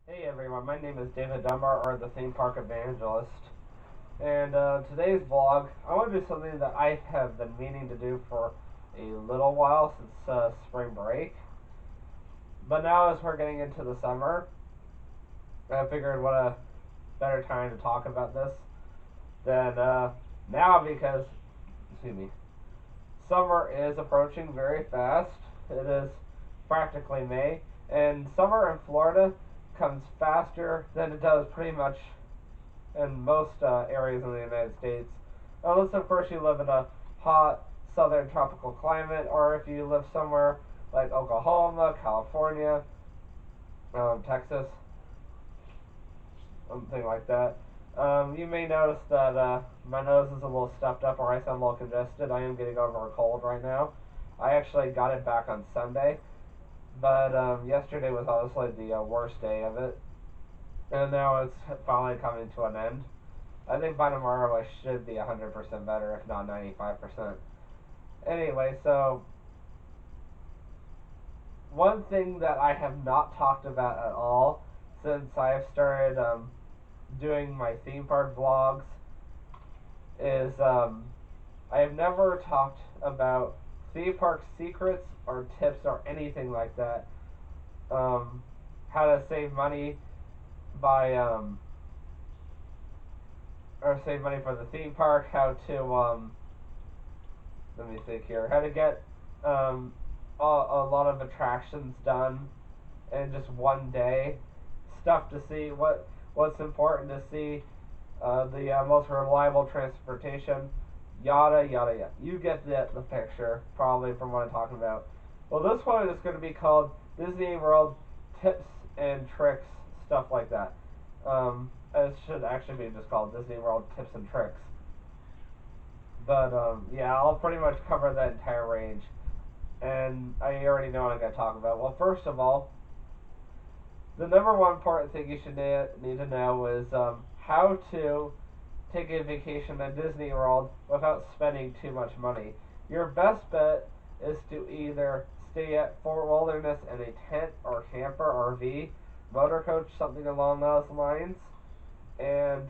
Hey everyone, my name is David Dunbar, or the Theme Park Evangelist. And today's vlog, I want to do something that I have been meaning to do for a little while since spring break. But now, as we're getting into the summer, I figured what a better time to talk about this than now because, excuse me, summer is approaching very fast. It is practically May, and summer in Florida comes faster than it does pretty much in most areas in the United States. Unless, of course, you live in a hot southern tropical climate, or if you live somewhere like Oklahoma, California, Texas, something like that. You may notice that my nose is a little stuffed up, or I sound a little congested. I am getting over a cold right now. I actually got it back on Sunday, but yesterday was honestly the worst day of it, and now it's finally coming to an end. I think by tomorrow I should be 100% better, if not 95%. Anyway, so one thing that I have not talked about at all since I've started doing my theme park vlogs is I have never talked about theme park secrets or tips or anything like that. Um, how to save money by or save money for the theme park. How to let me think here. How to get um, a lot of attractions done in just one day. Stuff to see. What's important to see. The most reliable transportation. Yada yada yada. You get the picture probably from what I'm talking about. Well, this one is going to be called Disney World Tips and Tricks, stuff like that. It should actually be just called Disney World Tips and Tricks. But yeah, I'll pretty much cover that entire range. And I already know what I'm going to talk about. Well, first of all, the number one important thing you should need to know is how to take a vacation at Disney World without spending too much money. Your best bet is to either stay at Fort Wilderness in a tent or camper, RV, motor coach, something along those lines, and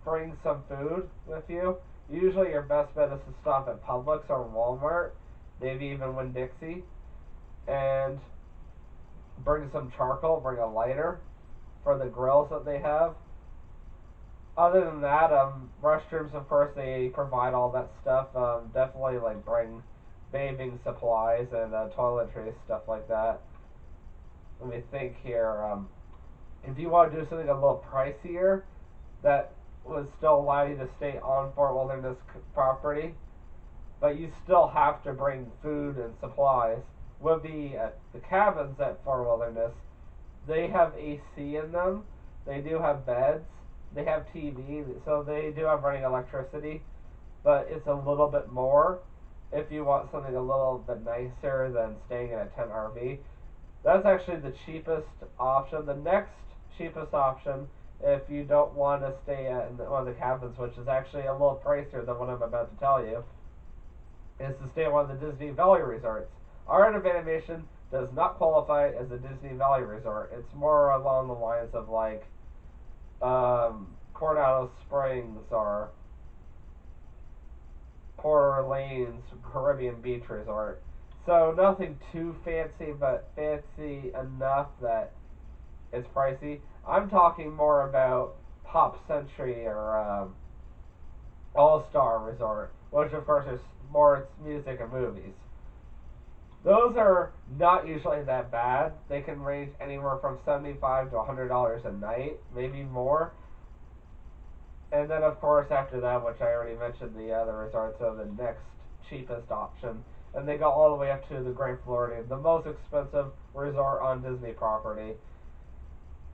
bring some food with you. Usually, your best bet is to stop at Publix or Walmart, maybe even Winn Dixie, and bring some charcoal, bring a lighter for the grills that they have. Other than that, restrooms, of course, they provide all that stuff. Definitely, like, bring bathing supplies and toiletries, stuff like that. Let me think here. If you want to do something a little pricier, that would still allow you to stay on Fort Wilderness property, but you still have to bring food and supplies, would be at the cabins at Fort Wilderness. They have AC in them. They do have beds. They have TV, so they do have running electricity, but it's a little bit more if you want something a little bit nicer than staying in a tent RV. That's actually the cheapest option. The next cheapest option, if you don't want to stay at one of the cabins, which is actually a little pricier than what I'm about to tell you, is to stay at one of the Disney Valley resorts. Art of Animation does not qualify as a Disney Valley resort. It's more along the lines of like Coronado Springs or Port Orleans Caribbean Beach Resort. So nothing too fancy, but fancy enough that it's pricey. I'm talking more about Pop Century or All Star Resort, which of course is sports, music, and movies. Those are not usually that bad. They can range anywhere from $75 to $100 a night, maybe more. And then, of course, after that, which I already mentioned, the other resorts are the next cheapest option. And they go all the way up to the Grand Floridian, the most expensive resort on Disney property,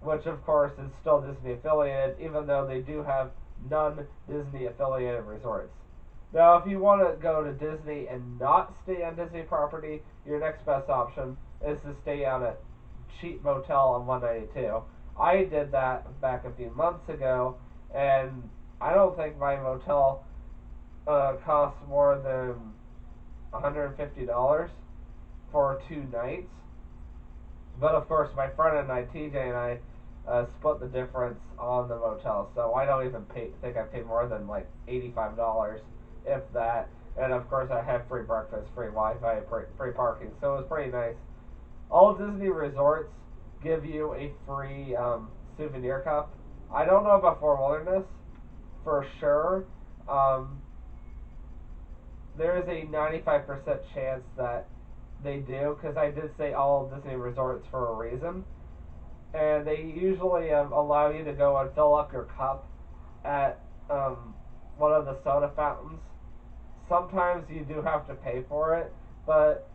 which, of course, is still Disney affiliated, even though they do have non Disney affiliated resorts. Now, if you want to go to Disney and not stay on Disney property, your next best option is to stay on a cheap motel on 192. I did that back a few months ago, and I don't think my motel costs more than $150 for 2 nights. But of course, my friend and I, TJ and I, split the difference on the motel, so I don't even think I paid more than like $85, if that. And of course, I had free breakfast, free Wi-Fi, free parking, so it was pretty nice. All Disney resorts give you a free souvenir cup. I don't know about Fort Wilderness for sure. Um, there is a 95% chance that they do, because I did say all Disney resorts for a reason. And they usually allow you to go and fill up your cup at one of the soda fountains. Sometimes you do have to pay for it, but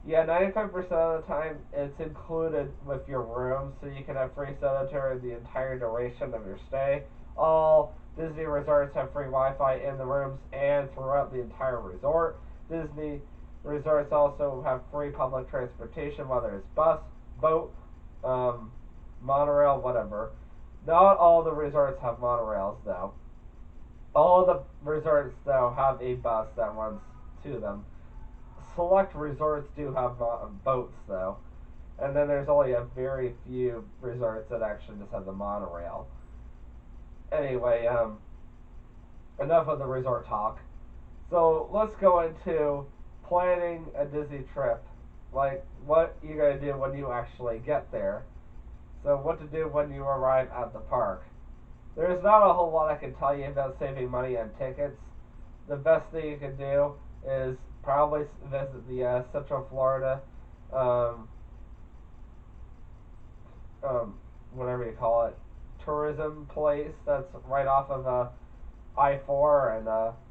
yeah, 95% of the time it's included with your room, so you can have free soda during the entire duration of your stay. All Disney resorts have free Wi-Fi in the rooms and throughout the entire resort. Disney resorts also have free public transportation, whether it's bus, boat, um, monorail, whatever. Not all the resorts have monorails, though. All the resorts, though, have a bus that runs to them. Select resorts do have boats, though. And then there's only a very few resorts that actually just have the monorail. Anyway, enough of the resort talk. So let's go into planning a Disney trip. Like, what you're going to do when you actually get there. So, what to do when you arrive at the park. There's not a whole lot I can tell you about saving money on tickets. The best thing you can do is probably visit the Central Florida, um, um, whatever you call it, tourism place that's right off of I-4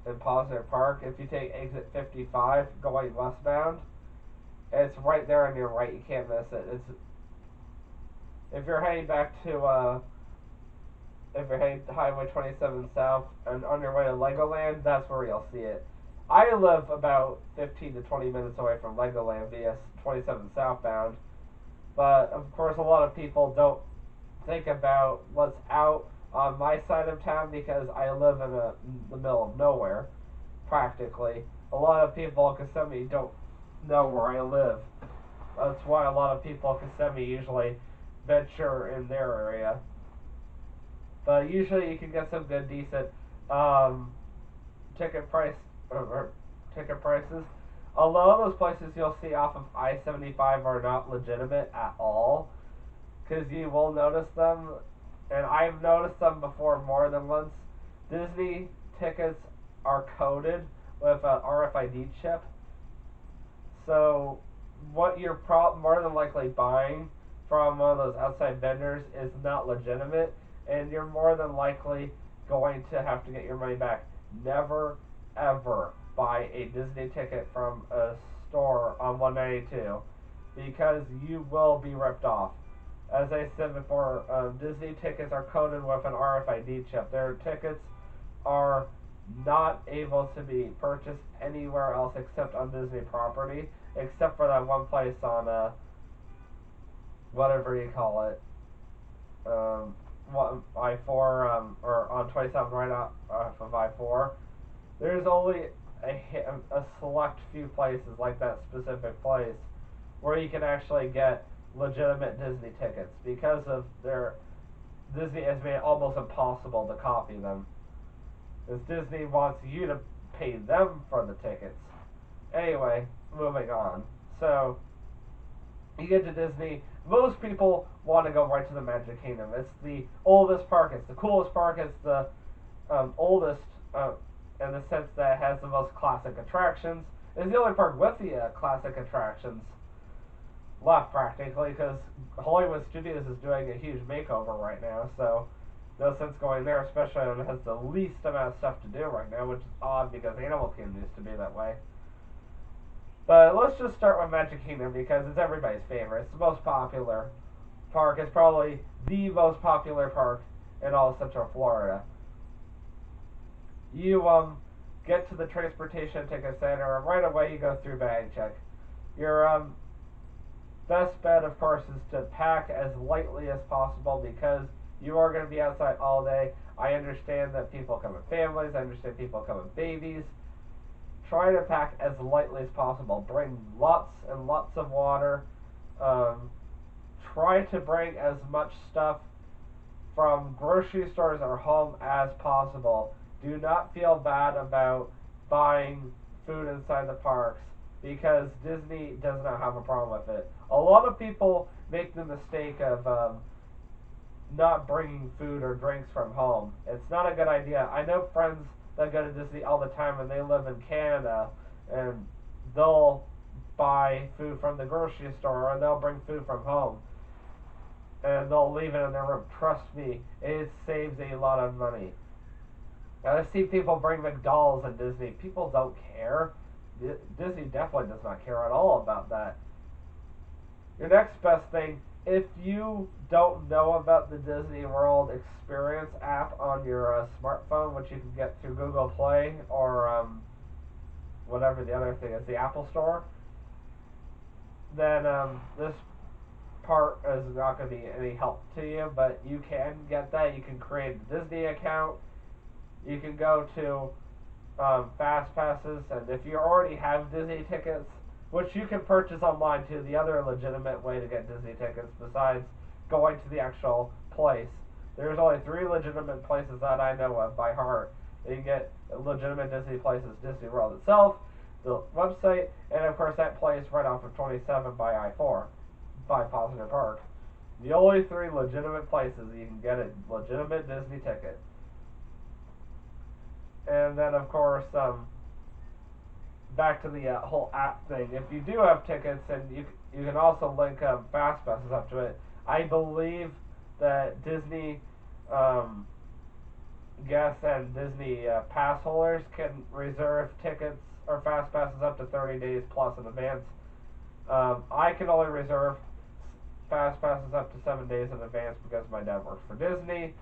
and Positive Park. If you take exit 55 going westbound, it's right there on your right. You can't miss it. It's if you're heading back to if you're heading to Highway 27 south and on your way to Legoland, that's where you'll see it. I live about 15 to 20 minutes away from Legoland via 27 southbound, but of course, a lot of people don't think about what's out on my side of town because I live in the middle of nowhere, practically. A lot of people in Kissimmee don't know where I live. That's why a lot of people in Kissimmee usually venture in their area. But usually you can get some good, decent um, ticket price or ticket prices. A lot of those places you'll see off of I-75 are not legitimate at all, because you will notice them, and I've noticed them before more than once. Disney tickets are coded with an RFID chip, so what you're more than likely buying from one of those outside vendors is not legitimate, and you're more than likely going to have to get your money back. Never, ever buy a Disney ticket from a store on 192 because you will be ripped off. As I said before, Disney tickets are coded with an RFID chip. Their tickets are not able to be purchased anywhere else except on Disney property, except for that one place on whatever you call it, um, I-4 or on 27 right off of I-4. There's only a select few places like that specific place where you can actually get legitimate Disney tickets because of their Disney has made it almost impossible to copy them. Because Disney wants you to pay them for the tickets. Anyway, moving on. So, you get to Disney. Most people want to go right to the Magic Kingdom. It's the oldest park. It's the coolest park. It's the oldest in the sense that it has the most classic attractions. It's the only park with the classic attractions left, practically, because Hollywood Studios is doing a huge makeover right now. So no sense going there, especially when it has the least amount of stuff to do right now, which is odd because Animal Kingdom used to be that way. But let's just start with Magic Kingdom because it's everybody's favorite. It's the most popular park. It's probably the most popular park in all of Central Florida. You get to the transportation ticket center and right away you go through bag check. Your best bet, of course, is to pack as lightly as possible because you are going to be outside all day. I understand that people come with families. I understand people come with babies. Try to pack as lightly as possible. Bring lots and lots of water. Um, try to bring as much stuff from grocery stores or home as possible. Do not feel bad about buying food inside the parks because Disney does not have a problem with it. A lot of people make the mistake of not bringing food or drinks from home. It's not a good idea. I know friends that go to Disney all the time and they live in Canada and they'll buy food from the grocery store or they'll bring food from home and they'll leave it in their room. Trust me, it saves a lot of money. And I see people bring McDonald's at Disney. People don't care. Disney definitely does not care at all about that. Your next best thing, if you don't know about the Disney World Experience app on your smartphone, which you can get through Google Play or whatever the other thing is, the Apple Store, then this part is not going to be any help to you, but you can get that. You can create a Disney account. You can go to Fast Passes, and if you already have Disney tickets, which you can purchase online too, the other legitimate way to get Disney tickets besides going to the actual place. There's only 3 legitimate places that I know of by heart. You can get legitimate Disney places, Disney World itself, the website, and of course that place right off of 27 by I-4, by Positive Park. The only 3 legitimate places you can get a legitimate Disney ticket. And then, of course, back to the whole app thing. If you do have tickets, and you can also link fast passes up to it. I believe that Disney guests and Disney pass holders can reserve tickets or fast passes up to 30 days plus in advance. I can only reserve fast passes up to 7 days in advance because my dad works for Disney.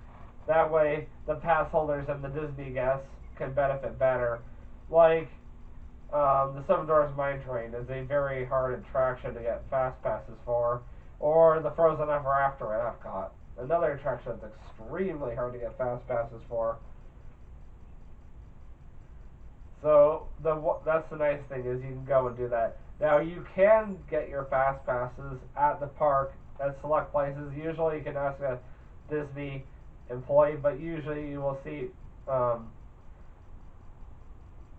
That way, the pass holders and the Disney guests can benefit better. Like, the Seven Dwarfs Mine Train is a very hard attraction to get fast passes for, or the Frozen Ever After at Epcot. Another attraction that's extremely hard to get fast passes for. So that's the nice thing is you can go and do that. Now you can get your fast passes at the park at select places. Usually you can ask a Disney employee, but usually you will see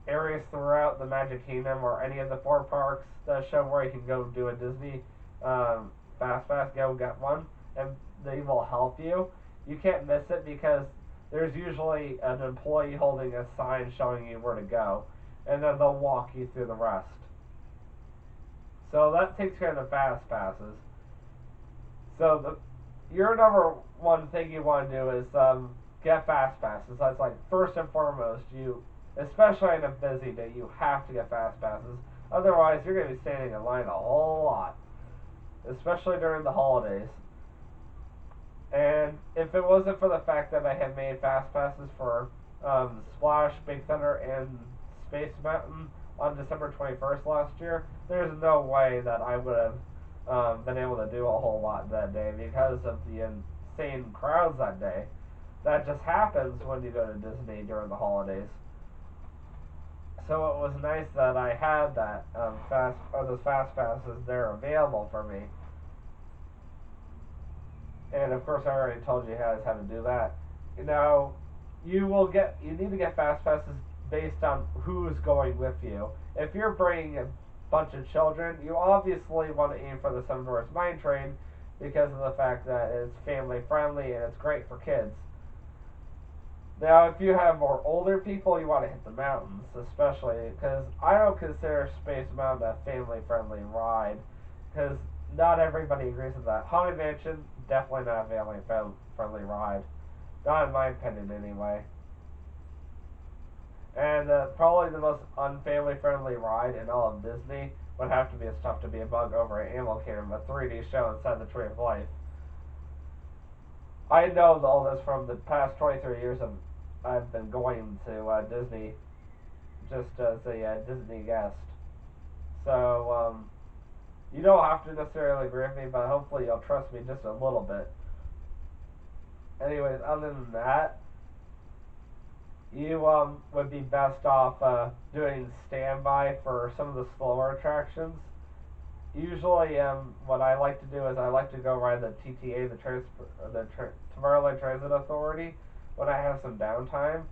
areas throughout the Magic Kingdom or any of the 4 parks that show where you can go do a Disney fast pass, go get one, and they will help you. You can't miss it because there's usually an employee holding a sign showing you where to go, and then they'll walk you through the rest. So that takes care of the fast passes. So your number one thing you want to do is get fast passes. That's like first and foremost. Especially on a busy day, you have to get fast passes. Otherwise, you're going to be standing in line a whole lot, especially during the holidays. And if it wasn't for the fact that I had made fast passes for Splash, Big Thunder, and Space Mountain on December 21st last year, there's no way that I would have been able to do a whole lot that day because of the insane crowds that day. That just happens when you go to Disney during the holidays. So it was nice that I had that those fast passes there available for me. And of course, I already told you guys how to do that. Now, you need to get fast passes based on who's going with you. If you're bringing a bunch of children, you obviously want to aim for the Seven Dwarfs Mine Train because of the fact that it's family friendly and it's great for kids. Now, if you have more older people, you want to hit the mountains, especially because I don't consider Space Mountain a family-friendly ride, because not everybody agrees with that. Haunted Mansion, definitely not a family-friendly ride, not in my opinion, anyway. And probably the most unfamily-friendly ride in all of Disney would have to be It's Tough to Be a Bug over at Animal Kingdom, a 3D show inside the Tree of Life. I know all this from the past 23 years of I've been going to Disney just as a Disney guest. So you don't have to necessarily agree with me, but hopefully you'll trust me just a little bit. Anyways, other than that, you would be best off doing standby for some of the slower attractions. usually, what I like to do is I like to go ride the TTA, Tomorrowland Transit Authority, when I have some downtime.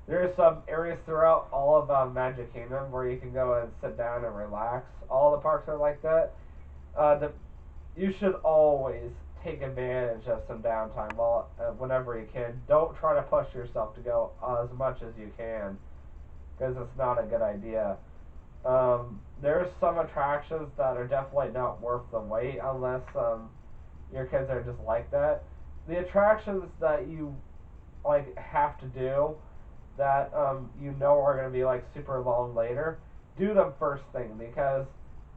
There's some areas throughout all of Magic Kingdom where you can go and sit down and relax. All the parks are like that. You should always take advantage of some downtime whenever you can. Don't try to push yourself to go as much as you can, because it's not a good idea. There's some attractions that are definitely not worth the wait unless your kids are just like that. The attractions that you like have to do that you know are going to be like super long later, do them first thing because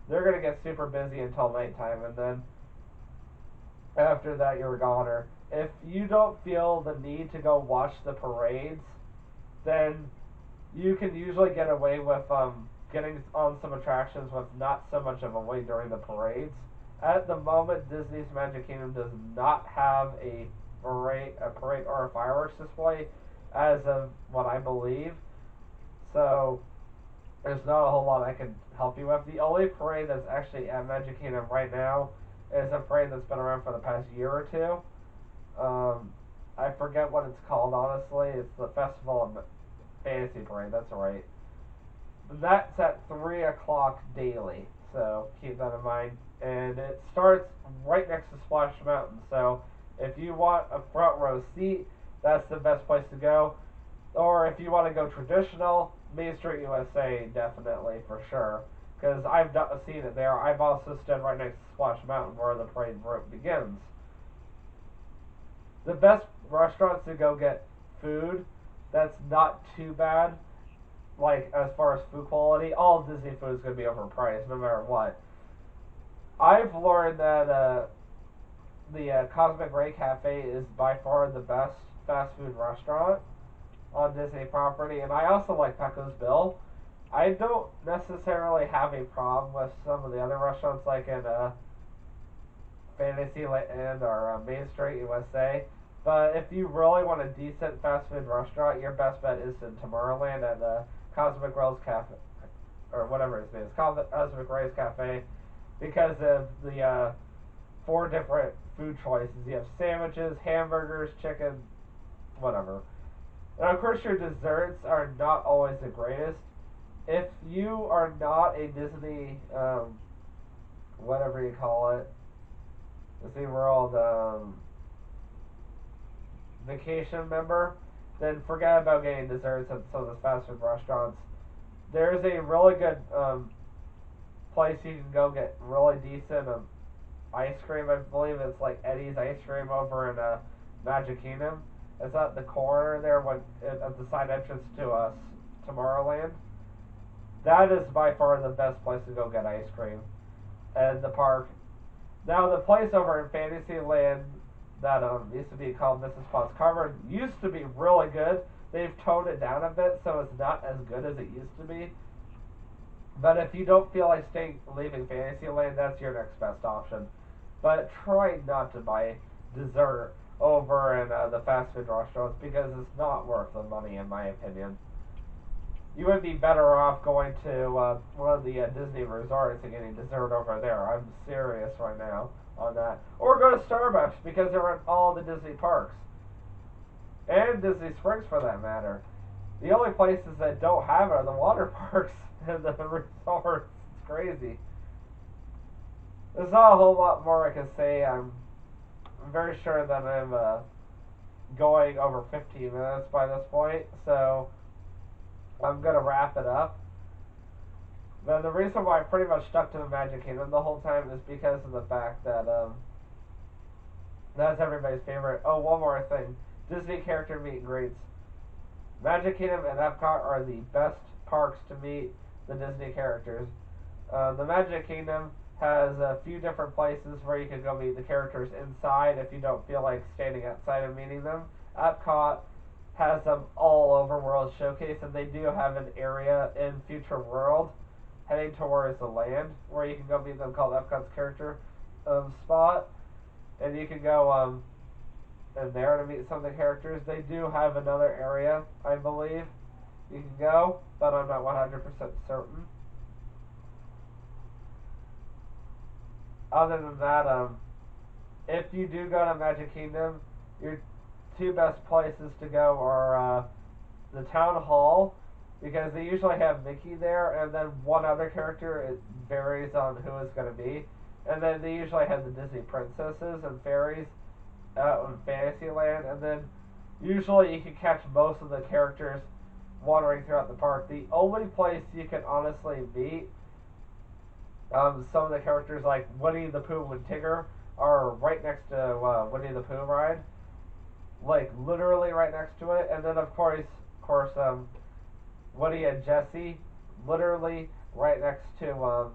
they're going to get super busy until nighttime, and then after that you're a goner. If you don't feel the need to go watch the parades, then you can usually get away with getting on some attractions with not so much of a wait during the parades. At the moment, Disney's Magic Kingdom does not have a parade or a fireworks display, as of what I believe. So there's not a whole lot I can help you with. The only parade that's actually at Magic Kingdom right now is a parade that's been around for the past year or two. I forget what it's called, honestly. It's the Festival of Fantasy Parade, that's right. That's at 3 o'clock daily, so keep that in mind. And it starts right next to Splash Mountain, so if you want a front row seat, that's the best place to go. Or if you want to go traditional, Main Street USA, definitely, for sure. Because I've seen it there. I've also stood right next to Splash Mountain where the parade route begins. The best restaurants to go get food that's not too bad, like as far as food quality, all Disney food is going to be overpriced no matter what. I've learned that the Cosmic Ray Cafe is by far the best fast food restaurant on Disney property, and I also like Pecco's Bill. I don't necessarily have a problem with some of the other restaurants like in Fantasyland or Main Street USA. But if you really want a decent fast food restaurant, your best bet is in Tomorrowland at the Cosmic Ray's Cafe, or whatever his name is, Cosmic Ray's Cafe, because of the four different food choices. You have sandwiches, hamburgers, chicken, whatever. And of course, your desserts are not always the greatest. If you are not a Disney, whatever you call it, Disney World vacation member, then forget about getting desserts at some of the fast food restaurants. There's a really good place you can go get really decent ice cream. I believe it's like Eddie's Ice Cream over in Magic Kingdom. It's at the corner there at the side entrance to Tomorrowland. That is by far the best place to go get ice cream at the park. Now the place over in Fantasyland that used to be called Mrs. Potts Cupboard used to be really good. They've toned it down a bit, so it's not as good as it used to be. But if you don't feel like leaving Fantasyland, that's your next best option. But try not to buy dessert over in the fast food restaurants because it's not worth the money, in my opinion. You would be better off going to one of the Disney resorts and getting dessert over there. I'm serious right now on that. Or go to Starbucks because they're in all the Disney parks. And Disney Springs for that matter. The only places that don't have it are the water parks and the resorts. It's crazy. There's not a whole lot more I can say. I'm very sure that I'm going over 15 minutes by this point, so I'm going to wrap it up. But the reason why I pretty much stuck to the Magic Kingdom the whole time is because of the fact that that's everybody's favorite. Oh, one more thing. Disney character meet and greets. Magic Kingdom and Epcot are the best parks to meet the Disney characters. The Magic Kingdom has a few different places where you can go meet the characters inside if you don't feel like standing outside and meeting them. Epcot has them all over World Showcase, and they do have an area in Future World heading towards the land where you can go meet them called Epcot's character spot. And you can go in there to meet some of the characters. They do have another area, I believe, you can go, but I'm not 100% certain. other than that, if you do go to Magic Kingdom, your two best places to go are the town hall, because they usually have Mickey there, and then one other character. It varies on who it's going to be, and then they usually have the Disney princesses and fairies out in Fantasyland, and then usually you can catch most of the characters wandering throughout the park. The only place you can honestly meet some of the characters like Winnie the Pooh and Tigger are right next to Winnie the Pooh ride, like literally right next to it, and then of course, Woody and Jesse, literally right next to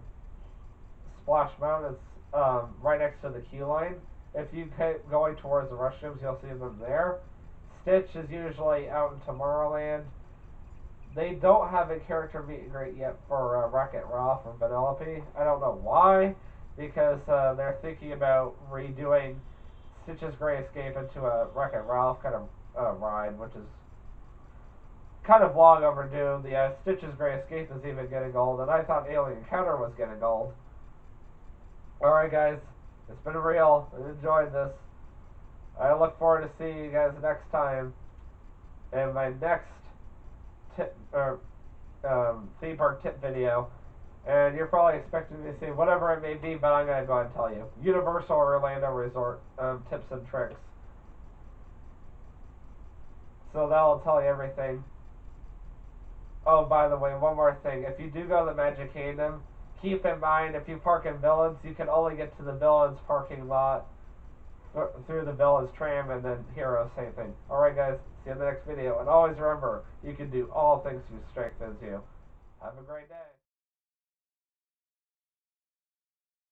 Splash Mountain. It's right next to the queue line. If you keep going towards the restrooms, you'll see them there. Stitch is usually out in Tomorrowland. They don't have a character meet and greet yet for Wreck-It Ralph or Vanellope. I don't know why, because they're thinking about redoing Stitch's Great Escape into a Wreck-It Ralph kind of ride, which is kind of long overdue. The Stitch's Great Escape is even getting old, and I thought Alien Encounter was getting old. Alright, guys, it's been real. I enjoyed this. I look forward to seeing you guys next time in my next tip or theme park tip video. And you're probably expecting me to say whatever it may be, but I'm going to go ahead and tell you. Universal Orlando Resort tips and tricks. So that'll tell you everything. Oh, by the way, one more thing. If you do go to the Magic Kingdom, keep in mind if you park in Villains, you can only get to the Villains parking lot through the Villains tram, and then Heroes, same thing. Alright, guys, see you in the next video. And always remember, you can do all things through strength as you. Have a great day.